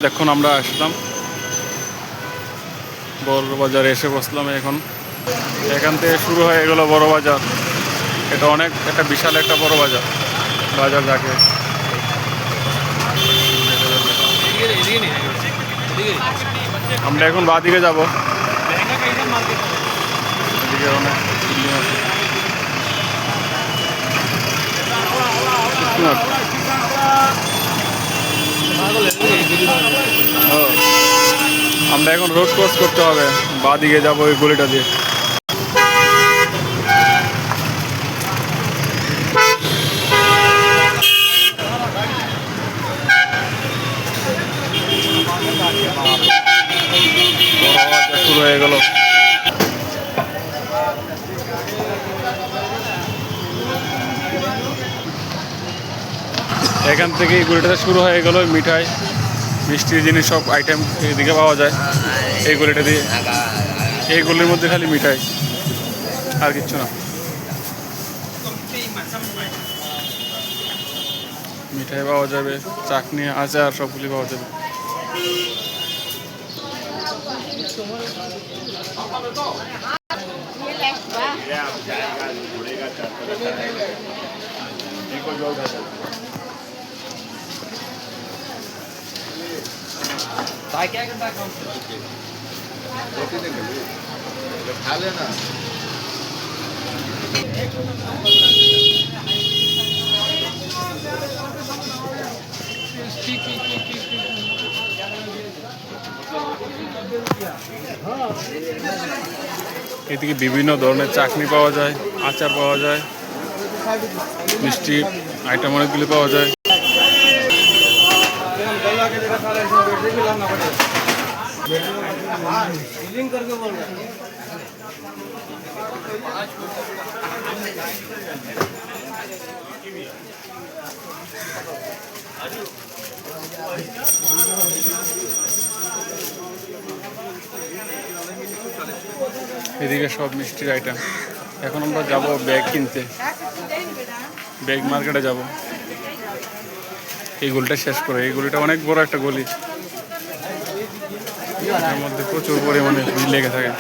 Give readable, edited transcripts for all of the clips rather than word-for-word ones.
এখন আমরা আসলাম বড় বাজারে, এসে বসলাম। এখন এখান থেকে শুরু হয়ে গেল বড় বাজার। এটা অনেক একটা বিশাল একটা বড় বাজার, বাজার যাকে আমরা এখন বাদিকে যাব। এদিকে অনেক বিল্ডিং আছে। আমরা এখন রোড ক্রস করতে হবে, বাদিকে যাবো ওই গলিটা দিয়ে। শুরু হয়ে গেল। এখান থেকে এই গলিটাতে শুরু হয়ে গেল মিঠাই মিষ্টির জিনিস, সব আইটেম এদিকে পাওয়া যায় এই গলিটা দিয়ে। এই গলির মধ্যে খালি মিঠাই, আর কিচ্ছু না। মিঠাই পাওয়া যাবে, চাটনি, আচার সবগুলি পাওয়া যাবে। এদিকে বিভিন্ন ধরনের চাটনি পাওয়া যায়, আচার পাওয়া যায়, মিষ্টি আইটেম অনেকগুলি পাওয়া যায়। এদিকে সব মিষ্টির আইটেম। এখন আমরা যাব ব্যাগ কিনতে, ব্যাগ মার্কেটে যাব। এই গলিটা শেষ করে, এই গলিটা অনেক বড় একটা গলি, এর মধ্যে প্রচুর পরিমাণে ভিড় লেগে থাকে।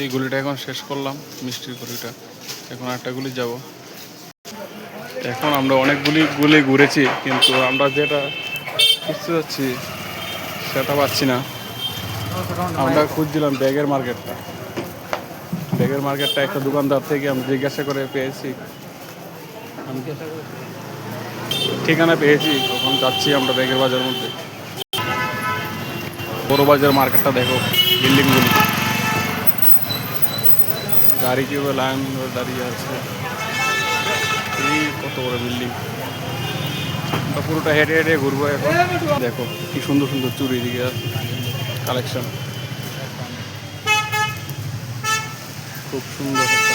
এই গুলিটা এখন শেষ করলাম, মিষ্টির গুলিটা। এখন একটা গুলি যাব। এখন আমরা অনেকগুলি গুলি ঘুরেছি, কিন্তু আমরা যেটা খুঁজতে যাচ্ছি সেটা পাচ্ছি না। আমরা খুঁজছিলাম ব্যাগের মার্কেটটা। ব্যাগের মার্কেটটা একটা দোকানদার থেকে আমরা জিজ্ঞাসা করে পেয়েছি, ঠিকানা পেয়েছি। তখন যাচ্ছি আমরা ব্যাগের বাজার মধ্যে। বড় বাজার মার্কেটটা দেখো, বিল্ডিংগুলি, গাড়ি কিভাবে লাইন দাঁড়িয়ে আছে। এই কত বড় বিল্ডিং, আমরা পুরোটা হেঁটে হেঁটে ঘুরবো এখন। দেখো কি সুন্দর সুন্দর চুরি দিকে কালেকশন, খুব সুন্দর একটা।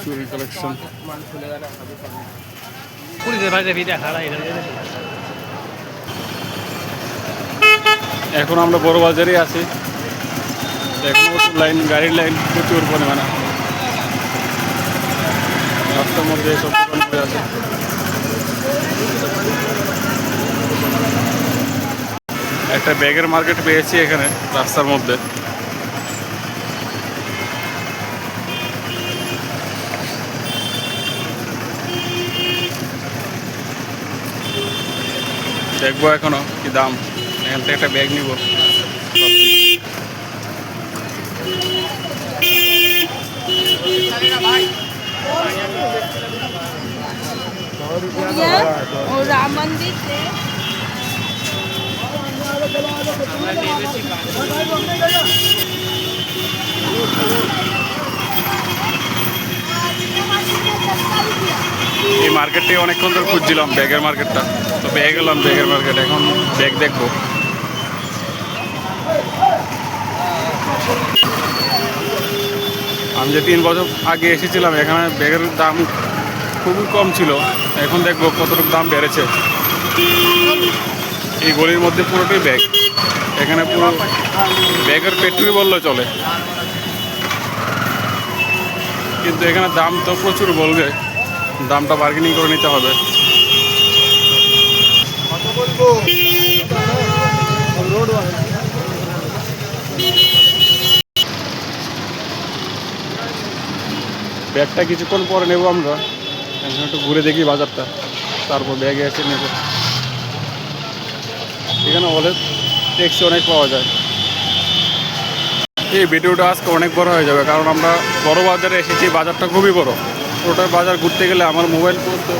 চুরি কালেকশন। এখন আমরা বড় বাজারে আছি। এখন প্রচুর লাইন, গাড়ির লাইন প্রচুর পরিমাণে। রাস্তার মধ্যে সব দোকান করে আছে। একটা ব্যাগের মার্কেট পেয়েছি এখানে রাস্তার মধ্যে। দেখবো এখনো কি দাম। এখান থেকে একটা ব্যাগ নিব। राम मंदिर से এই মার্কেটটি অনেকক্ষণ ধরে খুঁজছিলাম, ব্যাগের মার্কেটটা, তো ব্যাগ এলাম, ব্যাগের মার্কেট। এখন ব্যাগ দেখবো। আমি যে 3 বছর আগে এসেছিলাম এখানে ব্যাগের দাম খুবই কম ছিল। এখন দেখবো কতটুকু দাম বেড়েছে। এই গলির মধ্যে পুরোটাই ব্যাগ। এখানে পুরো ব্যাগের ফ্যাক্টরি বললে চলে, কিন্তু এখানে দাম তো প্রচুর বলবে। দামটা বার্গেনিং করে নিতে হবে। ব্যাগটা কিছুক্ষণ পরে নেবো আমরা। এখন একটু ঘুরে দেখি বাজারটা, তারপর ব্যাগে এসে নেব। এখানে অনেক ট্যাক্সি অনেক পাওয়া যায়। এই ভিডিওটা আজকে অনেক বড় হয়ে যাবে, কারণ আমরা বড় বাজারে এসেছি। বাজারটা খুবই বড়। ওটার বাজার ঘুরতে গেলে আমার মোবাইল ফোন তো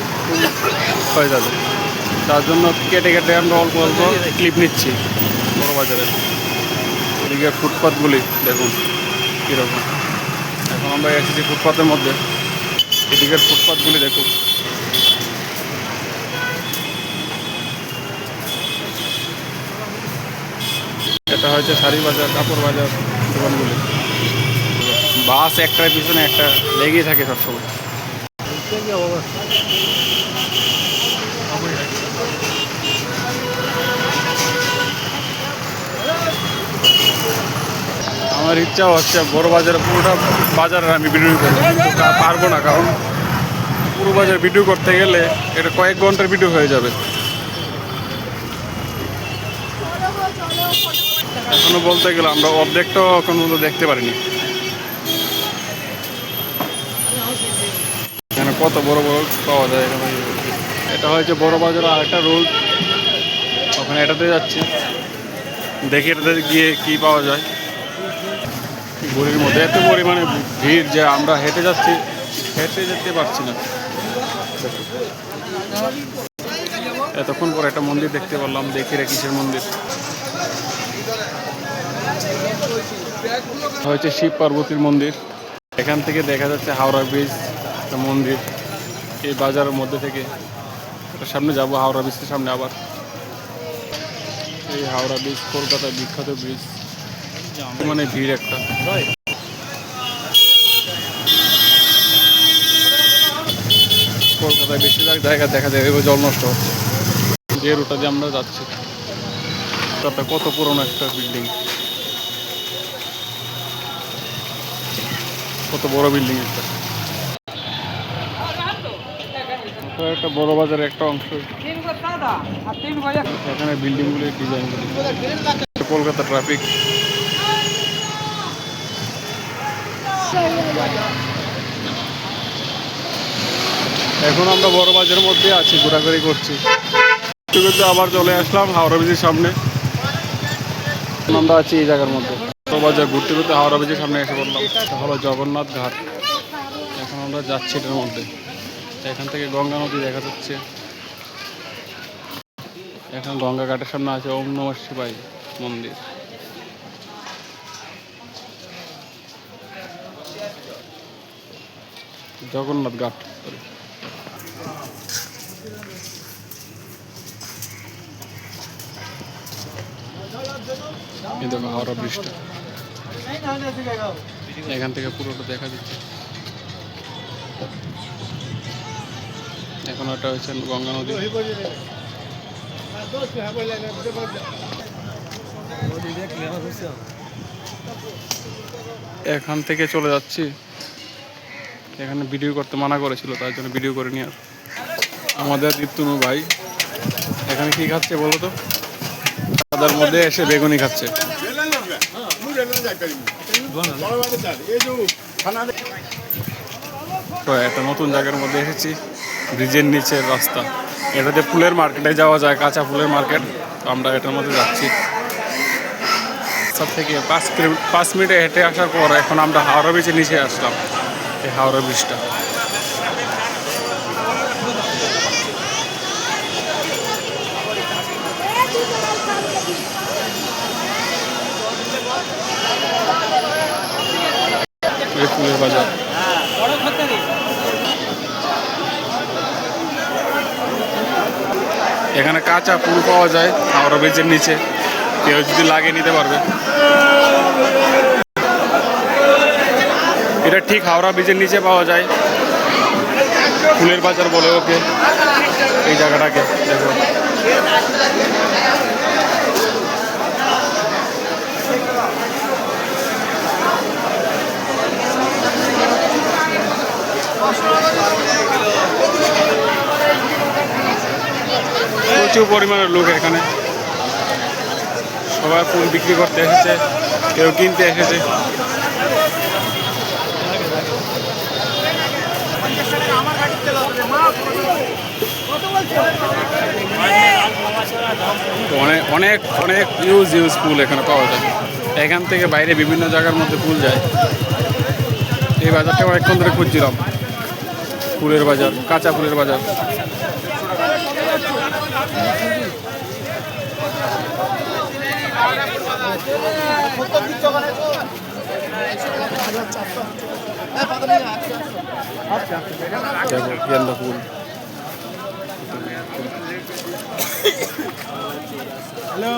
হয়ে যাবে। তার জন্য কেটে কেটে আমরা অল্প অল্প ক্লিপ নিচ্ছি বড় বাজারে। এদিকে ফুটপাথগুলি দেখুন কীরকম। এখন আমরা এসেছি ফুটপাথের মধ্যে। এদিকের ফুটপাথগুলি দেখুন। এটা হচ্ছে শাড়ি বাজার, কাপড় বাজার, দোকানগুলি। বাস একটার পিছনে একটা লেগেই থাকে সবসময়। আমার ইচ্ছা হচ্ছে বড় বাজারে পুরোটা বাজারে আমি ভিডিও করবো, কিন্তু পারবো না, কারণ পুরো বাজার ভিডিও করতে গেলে এটা কয়েক ঘন্টার ভিডিও হয়ে যাবে। এখনো বলতে গেলে আমরা অর্ধেকটাও এখন পর্যন্ত দেখতে পারিনি। এখানে কত বড় বড় পাওয়া যায় এখানে। এটা হচ্ছে বড় বাজার আরেকটা রোড, ওখানে এটাতে যাচ্ছি। দেখি এটাতে গিয়ে কি পাওয়া যায়। গলির মধ্যে এত পরিমাণে ভিড় যে আমরা হেঁটে যাচ্ছি, হেঁটে যেতে পারছি না। এতক্ষণ পরে একটা মন্দির দেখতে পারলাম। দেখি রে কিসের মন্দির। হয়েছে শিব পার্বতীর মন্দির। এখান থেকে দেখা যাচ্ছে হাওড়া ব্রিজ, একটা মন্দির এই বাজারের মধ্যে থেকে। এটার সামনে যাব, হাওড়া ব্রিজের সামনে আবার। এই হাওড়া ব্রিজ কলকাতার বিখ্যাত ব্রিজ। মানে ভিড় একটা। কলকাতায় বেশিরভাগ জায়গা দেখা যায় এভাবে জল নষ্ট হচ্ছে। যে রুটটা দিয়ে আমরা যাচ্ছি, তারটা কত পুরনো একটা বিল্ডিং, কত বড় বিল্ডিং একটা। একটা বড় বাজারের একটা অংশ। এখানে বিল্ডিংগুলির ডিজাইনগুলি। কলকাতা ট্রাফিক। এখন আমরা বড় বাজারের মধ্যে আছি, ঘোরাঘুরি করছি। কিন্তু আবার চলে আসলাম হাওড়া ব্রিজের সামনে। আমরা আছি এই জায়গার মধ্যে। বড় বাজার ঘুরতে ঘুরতে হাওড়া ব্রিজের সামনে এসে পড়লাম। এটা হলো জগন্নাথ ঘাট। এখন আমরা যাচ্ছি এটার মধ্যে। এখান থেকে গঙ্গা নদী দেখা যাচ্ছে। এখন গঙ্গা ঘাটের সামনে আছে ওম নমঃ শিবায় মন্দির। জগন্নাথ ঘাট। এই দেখো হাওড়া ব্রিজটা, এখান থেকে পুরোটা দেখা যাচ্ছে। এখন ওটা হচ্ছে গঙ্গা নদী। এখান থেকে চলে যাচ্ছি। এখানে ভিডিও করতে মানা করেছিল, তার জন্য ভিডিও করে নিয়ে আর। আমাদের দীপ্তনু ভাই এখানে কি খাচ্ছে বলো তো? তাদের মধ্যে এসে বেগুনি খাচ্ছে। তো একটা নতুন জায়গার মধ্যে এসেছি, ব্রিজের নিচের রাস্তা। এটাতে ফুলের মার্কেটে যাওয়া যায়, কাঁচা ফুলের মার্কেট। আমরা এটার মধ্যে যাচ্ছি। থেকে 5 মিনিটে হেঁটে আসার পর এখন আমরা হাওড়া ব্রিজের নিচে আসলাম। এই হাওড়া ব্রিজটা ফুলের বাজার। এখানে কাঁচা ফুল পাওয়া যায় হাওড়া ব্রিজের নিচে, কেউ যদি লাগে নিতে পারবে। এটা ঠিক হাওড়া ব্রিজের নিচে পাওয়া যায়, ফুলের বাজার বলে ওকে এই জায়গাটাকে। দেখো প্রচুর পরিমাণের লোক এখানে, সবাই ফুল বিক্রি করতে এসেছে, কেউ কিনতে এসেছে। অনেক অনেক অনেক ইউজ ফুল এখানে পাওয়া যায়। এখান থেকে বাইরে বিভিন্ন জায়গার মধ্যে ফুল যায়। এই বাজারটা অনেকক্ষণ ধরে খুঁজছিলাম, ফুলের বাজার, কাঁচা ফুলের বাজার। গেন্দা ফুল, হ্যালো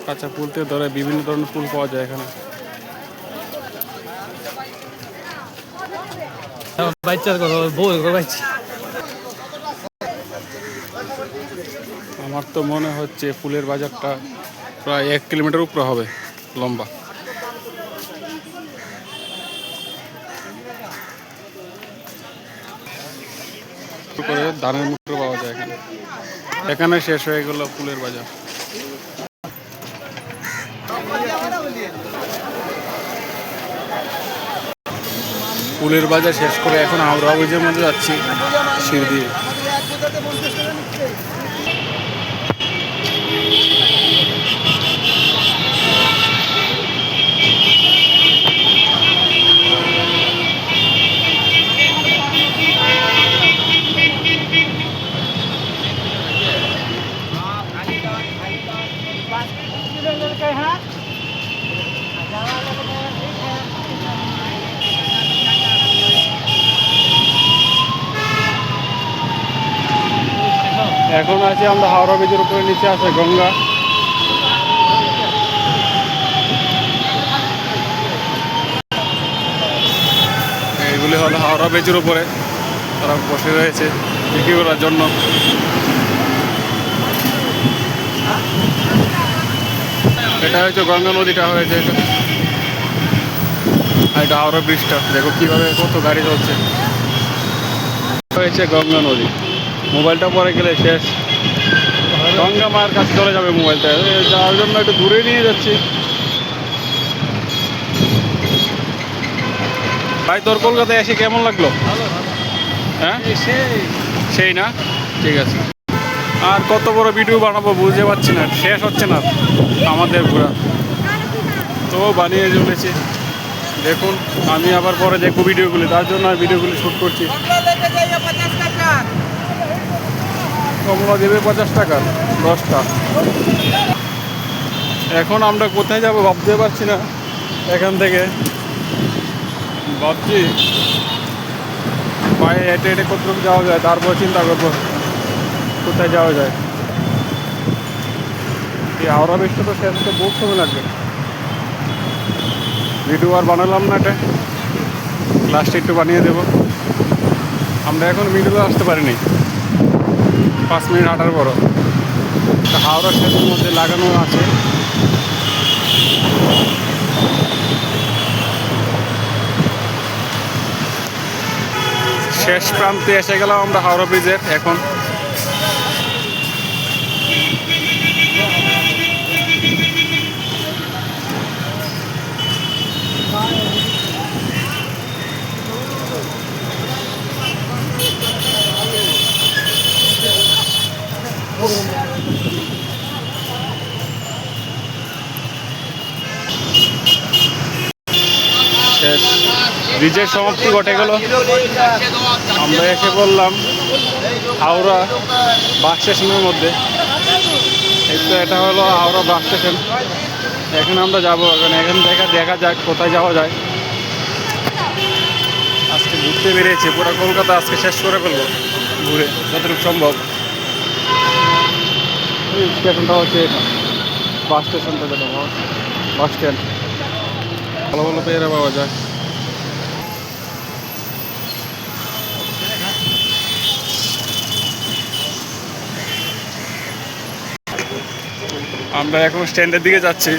কাঁচা ফুল থেকে ধরে বিভিন্ন ধরনের ফুল পাওয়া যায় এখানে। আমার তো মনে হচ্ছে ফুলের বাজারটা প্রায় 1 কিলোমিটার উপরে হবে লম্বা। করে ধানের মুঠো পাওয়া যায় এখানে। এখানে শেষ হয়ে গেল ফুলের বাজার। ফুলের বাজার শেষ করে এখন হাওড়া ব্রিজের মধ্যে যাচ্ছি সিঁড়ি দিয়ে। এখন আছি আমরা হাওড়া ব্রিজের উপরে, নিচে আছে গঙ্গা। এইগুলি হলো হাওড়া ব্রিজের উপরে, তারা বসে রয়েছে বিক্রি করার জন্য। এটা হচ্ছে গঙ্গা নদীটা হয়েছে এটা, আর এটা হাওড়া ব্রিজটা। দেখো কিভাবে কত গাড়ি চলছে। হয়েছে গঙ্গা নদী। মোবাইলটা পরে গেলে শেষ, গঙ্গা মায়ের কাছে চলে যাবে মোবাইলটা, যাওয়ার জন্য একটু দূরে নিয়ে যাচ্ছি। ভাই তোর কলকাতায় এসে কেমন লাগলো? হ্যাঁ সেই না, ঠিক আছে। আর কত বড় ভিডিও বানাবো বুঝতে পারছি না, শেষ হচ্ছে না আমাদের ঘোরা, তো বানিয়ে চলেছি। দেখুন আমি আবার পরে দেখবো ভিডিওগুলি, তার জন্য আর ভিডিওগুলি শ্যুট করছি। কমলা দেবে 50 টাকা 10টা। এখন আমরা কোথায় যাব ভাবতে পারছি না, এখান থেকে ভাবছি পায়ে হেঁটে হেঁটে কতটুকু যাওয়া যায়, তারপর চিন্তা করবো কোথায় যাওয়া যায়। এই হাওড়া ব্রিজটা তো শেষ হতে বহুত সময় লাগবে। ভিডিও আর বানালাম না, এটা লাস্টে একটু বানিয়ে দেবো। আমরা এখন মিডলে আসতে পারিনি, 5 মিনিট হাঁটার পরও। হাওড়া স্টেশনের মধ্যে লাগানো আছে। শেষ প্রান্তে এসে গেলাম আমরা হাওড়া ব্রিজের। এখন শেষ, ব্রিজের সমাপ্তি ঘটে গেল। আমরা এসে বললাম হাওড়া বাস স্টেশনের মধ্যে। এই তো এটা হলো হাওড়া বাস স্টেশন। এখন আমরা যাবো, এখন দেখা দেখা যাক কোথায় যাওয়া যায়। আজকে ঘুরতে বেরিয়েছি, পুরো কলকাতা আজকে শেষ করে ফেলবো ঘুরে যতটুকু সম্ভব। এই স্টেশনটা হচ্ছে এটা, বাস স্টেশনটা, যেটা বাস স্ট্যান্ড। ভালো ভালো পেয়ারা পাওয়া যায়। আমরা এখন স্ট্যান্ডের দিকে যাচ্ছি,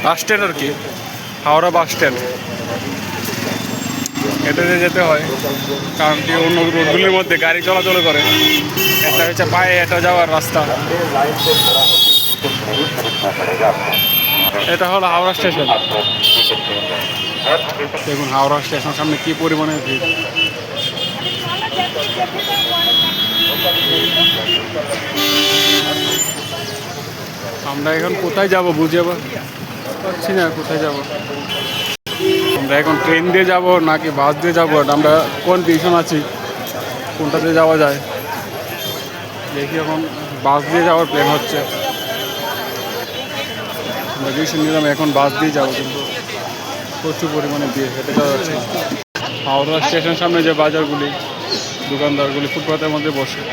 বাস স্ট্যান্ড আর কি, হাওড়া বাস স্ট্যান্ড। এটাতে যেতে হয় কারণ কি অন্য রোডগুলির মধ্যে গাড়ি চলাচল করে। এটা হচ্ছে পায়ে এটা যাওয়ার রাস্তা। এটা হলো হাওড়া স্টেশন। দেখুন হাওড়া স্টেশন সামনে কি পরিমাণে ভিড়। আমরা এখন কোথায় যাব বুঝে পাচ্ছি না, কোথায় যাব। আমরা এখন ট্রেন দিয়ে যাব নাকি বাস দিয়ে যাব, আমরা কনফিউশন আছি কোনটাতে যাওয়া যায়। দেখি এখন বাস দিয়ে যাওয়ার প্ল্যান হচ্ছে। আমরা ডিসিশন নিলাম এখন বাস দিয়ে যাবো, কিন্তু প্রচুর পরিমাণে দিয়ে হেঁটে যাওয়া যাচ্ছে। হাওড়া স্টেশন সামনে যে বাজারগুলি, দোকানদারগুলি ফুটপাতের মধ্যে বসে।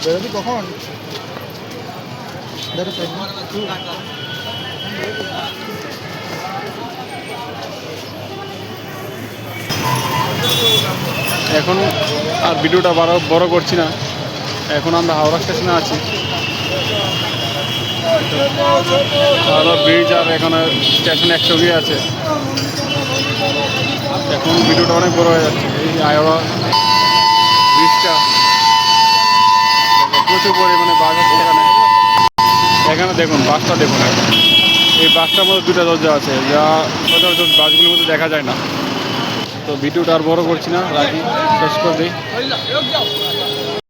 বেরোবি কখন? এখন আর ভিডিওটা বড় করছি না, এখন আমরা হাওড়া স্টেশনে আছি। হাওড়া ব্রিজ আর এখানে স্টেশন একসঙ্গেই আছে। এখন ভিডিওটা অনেক বড় হয়ে যাচ্ছে। এই হাওড়া ব্রিজটা প্রচুর পরিমাণে বাস আছে এখানে। এখানে দেখুন বাসটা দেখুন, এখন এই বাসটার মধ্যে দুটো দরজা আছে, যা সচরাচর বাসগুলোর মধ্যে দেখা যায় না। তো ভিডিওটা আর বড় করছি না, রাখি, শেষ করে দিই।